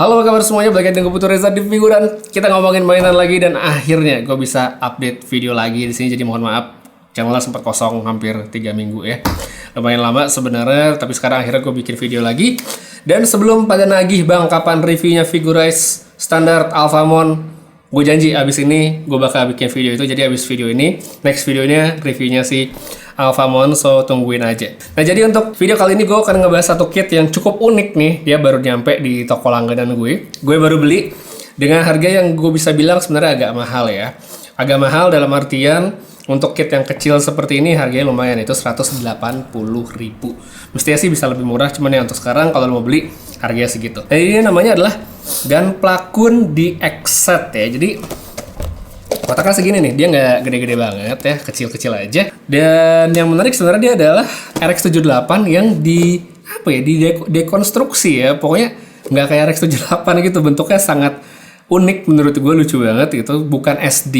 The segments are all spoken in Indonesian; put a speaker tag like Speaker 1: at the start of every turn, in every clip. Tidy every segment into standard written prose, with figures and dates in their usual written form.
Speaker 1: Halo, apa kabar semuanya? Balik lagi dengan Putu Reza di Figuran. Kita ngomongin mainan lagi dan akhirnya gue bisa update video lagi di sini. Jadi mohon maaf, channelnya sempat kosong hampir 3 minggu ya. Lumayan lama sebenarnya, tapi sekarang akhirnya gue bikin video lagi. Dan sebelum pada nagih, bang, kapan reviewnya Figurize Standard Alphamon? Gue janji abis ini gue bakal bikin video itu. Jadi abis video ini, next videonya reviewnya si Alphamon, so tungguin aja. Nah, jadi untuk video kali ini gue akan ngebahas satu kit yang cukup unik nih. Dia baru nyampe di toko langganan gue. Gue baru beli dengan harga yang gue bisa bilang sebenarnya agak mahal ya. Agak mahal dalam artian untuk kit yang kecil seperti ini harganya lumayan, itu 180.000. Mestinya sih bisa lebih murah, cuman ya untuk sekarang kalau mau beli harganya segitu. Nah, ini namanya adalah Gunpla-kun DX set ya. Jadi kotaknya segini nih, dia nggak gede-gede banget ya, kecil-kecil aja. Dan yang menarik sebenarnya dia adalah RX78 yang dekonstruksi ya. Pokoknya nggak kayak RX78 gitu, bentuknya sangat unik menurut gue, lucu banget gitu. Bukan SD,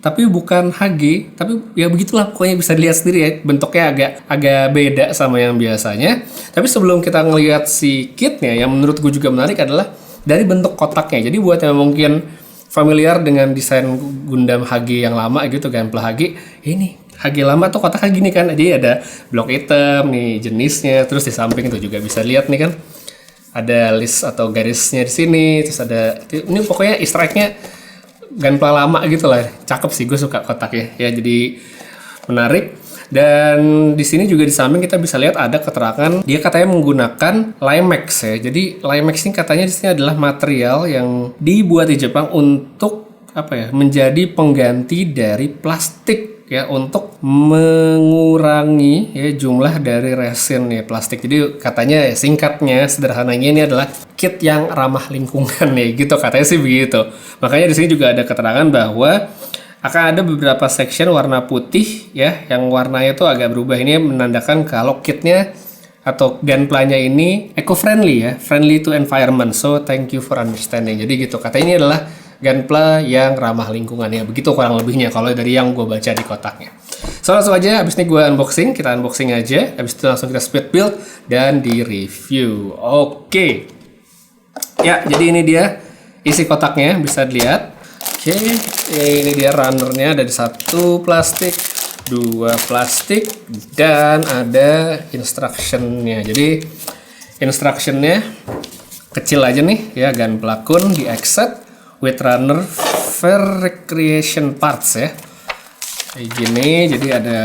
Speaker 1: tapi bukan HG, tapi ya begitulah pokoknya, bisa dilihat sendiri ya. Bentuknya agak beda sama yang biasanya. Tapi sebelum kita ngelihat si kitnya, yang menurut gue juga menarik adalah dari bentuk kotaknya. Jadi buat yang mungkin familiar dengan desain Gundam HG yang lama gitu, Gunpla HG, ini HG lama tuh kotaknya gini kan. Jadi ada blok hitam nih jenisnya, terus di samping tuh juga bisa lihat nih kan, ada list atau garisnya di sini, terus ada ini pokoknya easter egg-nya Gunpla lama gitu lah. Cakep sih, gue suka kotaknya ya, jadi menarik. Dan di sini juga di samping kita bisa lihat ada keterangan dia katanya menggunakan Limex ya. Jadi Limex ini katanya di sini adalah material yang dibuat di Jepang untuk menjadi pengganti dari plastik ya, untuk mengurangi ya jumlah dari resin ya plastik. Jadi katanya ya, singkatnya sederhananya ini adalah kit yang ramah lingkungan ya gitu, katanya sih begitu. Makanya di sini juga ada keterangan bahwa akan ada beberapa section warna putih ya, yang warnanya itu agak berubah. Ini menandakan kalau kitnya atau Gunpla-nya ini eco-friendly ya, friendly to environment. So thank you for understanding. Jadi gitu, katanya ini adalah Gunpla yang ramah lingkungan ya. Begitu kurang lebihnya kalau dari yang gue baca di kotaknya. So langsung aja, abis ini gue unboxing, kita unboxing aja. Abis itu langsung kita speed build dan di review. Oke. Ya, jadi ini dia isi kotaknya, bisa dilihat. Oke, ini dia runnernya, ada di 1 plastik, 2 plastik, dan ada instructionnya. Jadi instructionnya kecil aja nih ya, Gunpla-kun DX set with runner for recreation parts ya. Kayak gini, jadi ada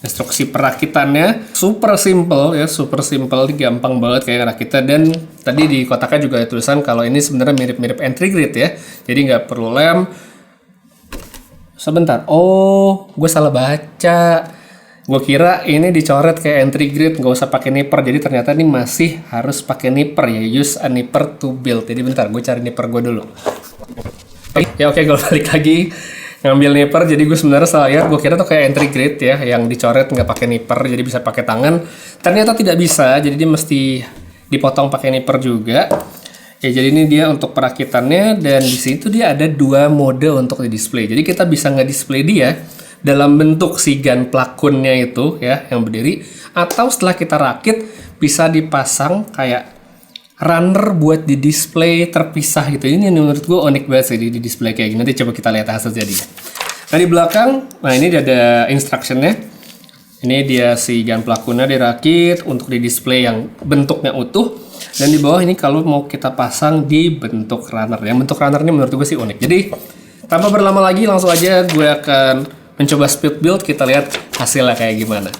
Speaker 1: instruksi perakitannya, super simple ya, super simple, gampang banget kayak rakitan. Dan tadi di kotaknya juga ada tulisan kalau ini sebenarnya mirip-mirip entry grid ya, jadi nggak perlu lem. Sebentar, oh gue salah baca, gue kira ini dicoret kayak entry grid, nggak usah pakai nipper. Jadi ternyata ini masih harus pakai nipper ya, use a nipper to build. Jadi bentar, gue cari nipper gue dulu. Ya oke, gue balik lagi ngambil nipper. Jadi gue sebenarnya salah lihat, gue kira tuh kayak entry grade ya, yang dicoret nggak pakai nipper, jadi bisa pakai tangan. Ternyata tidak bisa, jadi dia mesti dipotong pakai nipper juga ya. Jadi ini dia untuk perakitannya, dan di situ dia ada 2 mode untuk di display. Jadi kita bisa nge-display dia dalam bentuk si Gunpla-kunnya itu ya, yang berdiri, atau setelah kita rakit bisa dipasang kayak runner buat di display terpisah gitu. Ini menurut gue unik banget sih di display kayak gini. Nanti coba kita lihat hasil jadinya. Nah, di belakang, nah ini ada instructionnya. Ini dia si Gunpla-kunnya dirakit untuk di display yang bentuknya utuh. Dan di bawah ini kalau mau kita pasang di bentuk runner. Yang bentuk runner ini menurut gue sih unik. Jadi tanpa berlama lagi, langsung aja gue akan mencoba speed build. Kita lihat hasilnya kayak gimana.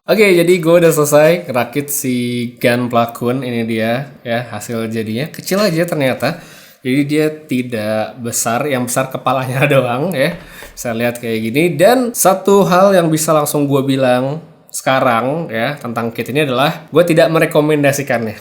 Speaker 1: Oke, jadi gue udah selesai ngerakit si Gunpla-kun. Ini dia ya hasil jadinya. Kecil aja ternyata, Jadi dia tidak besar, yang besar kepalanya doang ya. Bisa lihat kayak gini. Dan satu hal yang bisa langsung gue bilang sekarang ya tentang kit ini adalah gue tidak merekomendasikannya.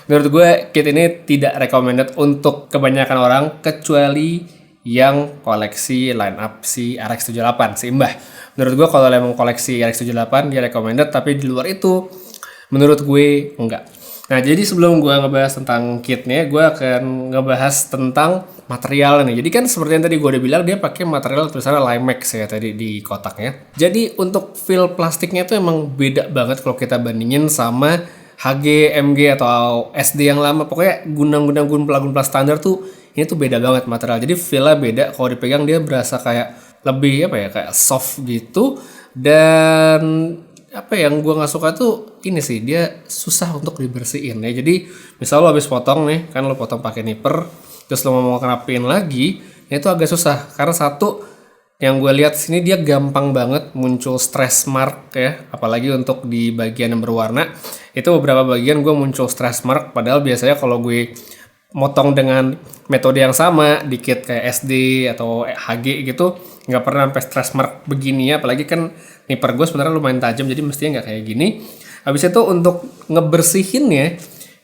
Speaker 1: Menurut gue kit ini tidak recommended untuk kebanyakan orang kecuali yang koleksi line up si RX78 si Mbah. Menurut gue kalau emang koleksi RX78 dia recommended, tapi di luar itu menurut gue enggak. Nah, jadi sebelum gue ngebahas tentang kitnya, gue akan ngebahas tentang materialnya nih. Jadi kan seperti yang tadi gue udah bilang, dia pakai material tulisannya Limex ya tadi di kotaknya. Jadi untuk feel plastiknya itu emang beda banget kalau kita bandingin sama HG, MG atau SD yang lama. Pokoknya gunang-gunang gunpla standar tuh ini tuh beda banget material. Jadi feel-nya beda. Kalau dipegang dia berasa kayak lebih kayak soft gitu. Dan apa yang gue nggak suka tuh ini sih, dia susah untuk dibersihin ya. Jadi misal lo habis potong nih, kan lo potong pakai nipper, terus lo mau ngerapiin lagi, ya itu agak susah karena satu yang gue lihat sini dia gampang banget muncul stress mark ya, apalagi untuk di bagian yang berwarna itu beberapa bagian gue muncul stress mark, padahal biasanya kalau gue motong dengan metode yang sama dikit kayak SD atau HG gitu nggak pernah sampai stress mark begini ya, apalagi kan nipper gue sebenarnya lumayan tajam jadi mestinya nggak kayak gini. Habis itu untuk ngebersihinnya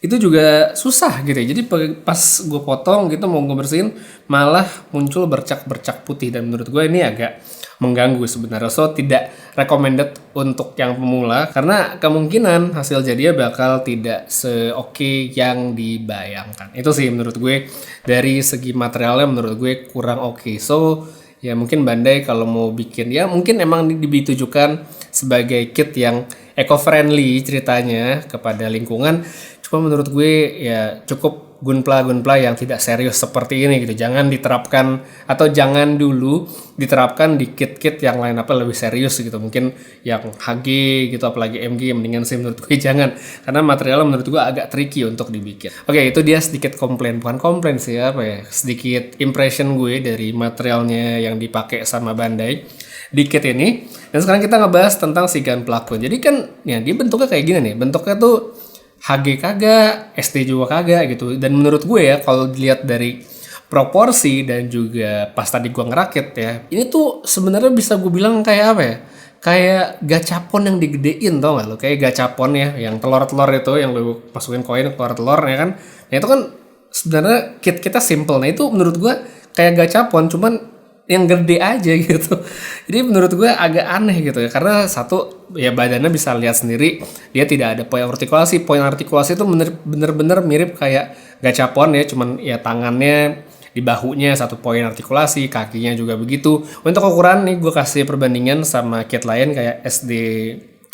Speaker 1: itu juga susah gitu ya, jadi pas gue potong gitu mau ngebersihin malah muncul bercak-bercak putih dan menurut gue ini agak mengganggu sebenarnya. So tidak recommended untuk yang pemula karena kemungkinan hasil jadinya bakal tidak seoke yang dibayangkan. Itu sih menurut gue dari segi materialnya menurut gue kurang oke. So ya mungkin Bandai kalau mau bikin ya mungkin emang ditujukan sebagai kit yang eco-friendly ceritanya kepada lingkungan. Cuma menurut gue ya cukup gunpla yang tidak serius seperti ini gitu. Jangan diterapkan atau jangan dulu diterapkan di kit-kit yang lain apa lebih serius gitu. Mungkin yang HG gitu apalagi MG mendingan sih menurut gue jangan. Karena materialnya menurut gue agak tricky untuk dibikin. Oke, itu dia sedikit bukan komplain sih sedikit impression gue dari materialnya yang dipakai sama Bandai di kit ini. Dan sekarang kita ngebahas tentang si gun plug-nya. Jadi kan ya dia bentuknya kayak gini nih. Bentuknya tuh HG kagak, SD juga kagak gitu. Dan menurut gue ya kalau dilihat dari proporsi dan juga pas tadi gue ngerakit ya, ini tuh sebenarnya bisa gue bilang kayak apa ya? Kayak gacapon yang digedein, tau gak lo? Kayak gacapon ya, yang telur-telur itu yang lo masukin koin telur-telur ya kan. Nah itu kan sebenarnya kit kita simple. Nah itu menurut gue kayak gacapon cuman yang gede aja gitu. Jadi menurut gue agak aneh gitu ya, karena satu ya badannya bisa lihat sendiri dia tidak ada poin artikulasi. Poin artikulasi itu bener-bener mirip kayak gacapon ya, cuman ya tangannya di bahunya satu poin artikulasi, kakinya juga begitu. Untuk ukuran nih gue kasih perbandingan sama kit lain kayak SD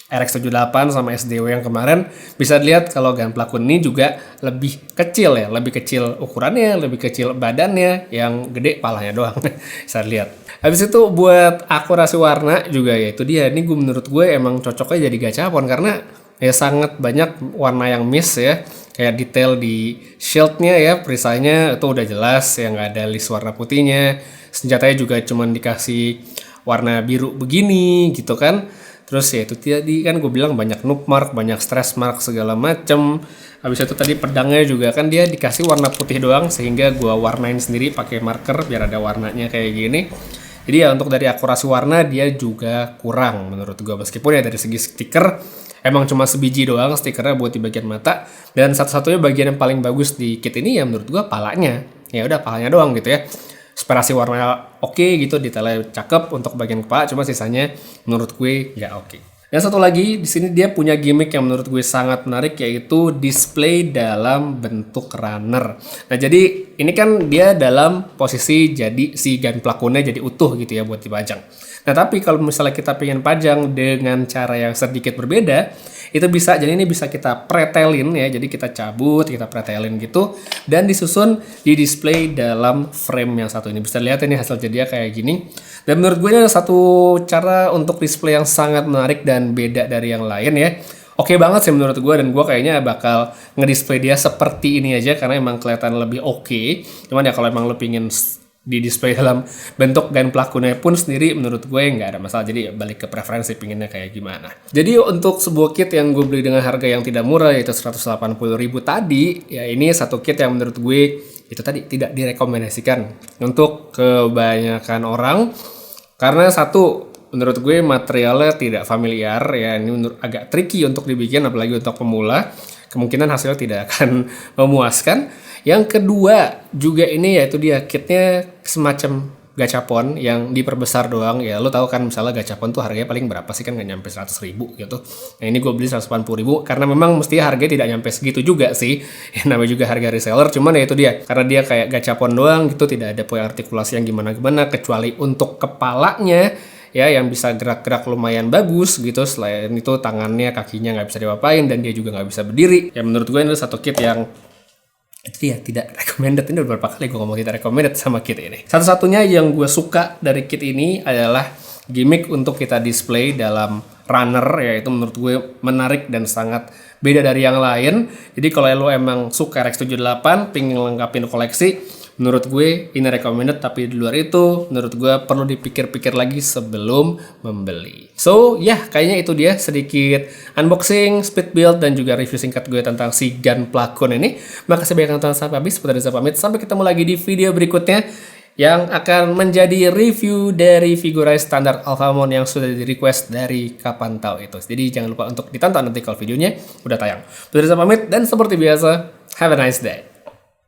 Speaker 1: RX78 sama SDW yang kemarin, bisa dilihat kalau gun plug ini juga lebih kecil ya, lebih kecil ukurannya, lebih kecil badannya, yang gede palanya doang. Bisa dilihat. Habis itu buat akurasi warna juga ya itu dia. Ini menurut gue emang cocoknya jadi gacapon karena ya sangat banyak warna yang miss ya. Kayak detail di shieldnya ya, perisainya itu udah jelas ya, nggak ada list warna putihnya. Senjatanya juga cuman dikasih warna biru begini gitu kan. Terus ya itu tadi kan gue bilang banyak noob mark, banyak stress mark segala macem. Habis itu tadi pedangnya juga kan dia dikasih warna putih doang sehingga gue warnain sendiri pakai marker biar ada warnanya kayak gini. Jadi ya untuk dari akurasi warna dia juga kurang menurut gue, meskipun ya dari segi stiker emang cuma sebiji doang stikernya buat di bagian mata, dan satu-satunya bagian yang paling bagus di kit ini ya menurut gue palanya. Ya udah palanya doang gitu ya. Separasi warna oke gitu, detailnya cakep untuk bagian kepala, cuma sisanya menurut gue nggak oke. Dan satu lagi di sini dia punya gimmick yang menurut gue sangat menarik, yaitu display dalam bentuk runner. Nah jadi ini kan dia dalam posisi jadi si gun plug-nya jadi utuh gitu ya buat dipajang. Nah tapi kalau misalnya kita pengen pajang dengan cara yang sedikit berbeda, itu bisa, jadi ini bisa kita pretelin ya, jadi kita cabut, kita pretelin gitu, dan disusun di display dalam frame yang satu ini. Bisa lihat ini hasil jadinya kayak gini. Dan menurut gue ini ada satu cara untuk display yang sangat menarik dan beda dari yang lain ya. Oke banget sih menurut gue, dan gue kayaknya bakal ngedisplay dia seperti ini aja karena emang kelihatan lebih oke. Cuman ya kalau emang lo pingin di display dalam bentuk gun plug-nya pun sendiri menurut gue nggak ada masalah, jadi balik ke preferensi pinginnya kayak gimana. Jadi untuk sebuah kit yang gue beli dengan harga yang tidak murah yaitu 180.000 tadi, ya ini satu kit yang menurut gue itu tadi tidak direkomendasikan untuk kebanyakan orang karena satu, menurut gue materialnya tidak familiar ya, ini agak tricky untuk dibikin apalagi untuk pemula, kemungkinan hasilnya tidak akan memuaskan. Yang kedua juga ini yaitu dia kitnya semacam gachapon yang diperbesar doang ya. Lo tahu kan misalnya gachapon tuh harganya paling berapa sih, kan nggak nyampe 100.000 gitu. Nah ini gue beli 180.000 karena memang mesti harganya tidak nyampe segitu juga sih. Ya, namanya juga harga reseller, cuman ya itu dia. Karena dia kayak gachapon doang gitu, tidak ada poin artikulasi yang gimana-gimana kecuali untuk kepalanya ya yang bisa gerak-gerak lumayan bagus gitu. Selain itu tangannya, kakinya nggak bisa diapain dan dia juga nggak bisa berdiri. Ya menurut gue ini satu kit yang itu dia tidak recommended. Ini udah berapa kali gue ngomong tidak recommended sama kit ini. Satu-satunya yang gue suka dari kit ini adalah gimmick untuk kita display dalam runner, yaitu menurut gue menarik dan sangat beda dari yang lain. Jadi kalau lo emang suka RX78 pengen lengkapin koleksi, menurut gue ini recommended, tapi di luar itu menurut gue perlu dipikir-pikir lagi sebelum membeli. So kayaknya itu dia sedikit unboxing, speed build, dan juga review singkat gue tentang si gun plakon ini. Makasih banyak nonton sampai habis. Seperti saya pamit, sampai ketemu lagi di video berikutnya yang akan menjadi review dari Figure standar Alphamon yang sudah di request dari kapan tahu itu. Jadi jangan lupa untuk ditonton nanti kalau videonya udah tayang. Seperti saya pamit, dan seperti biasa, have a nice day.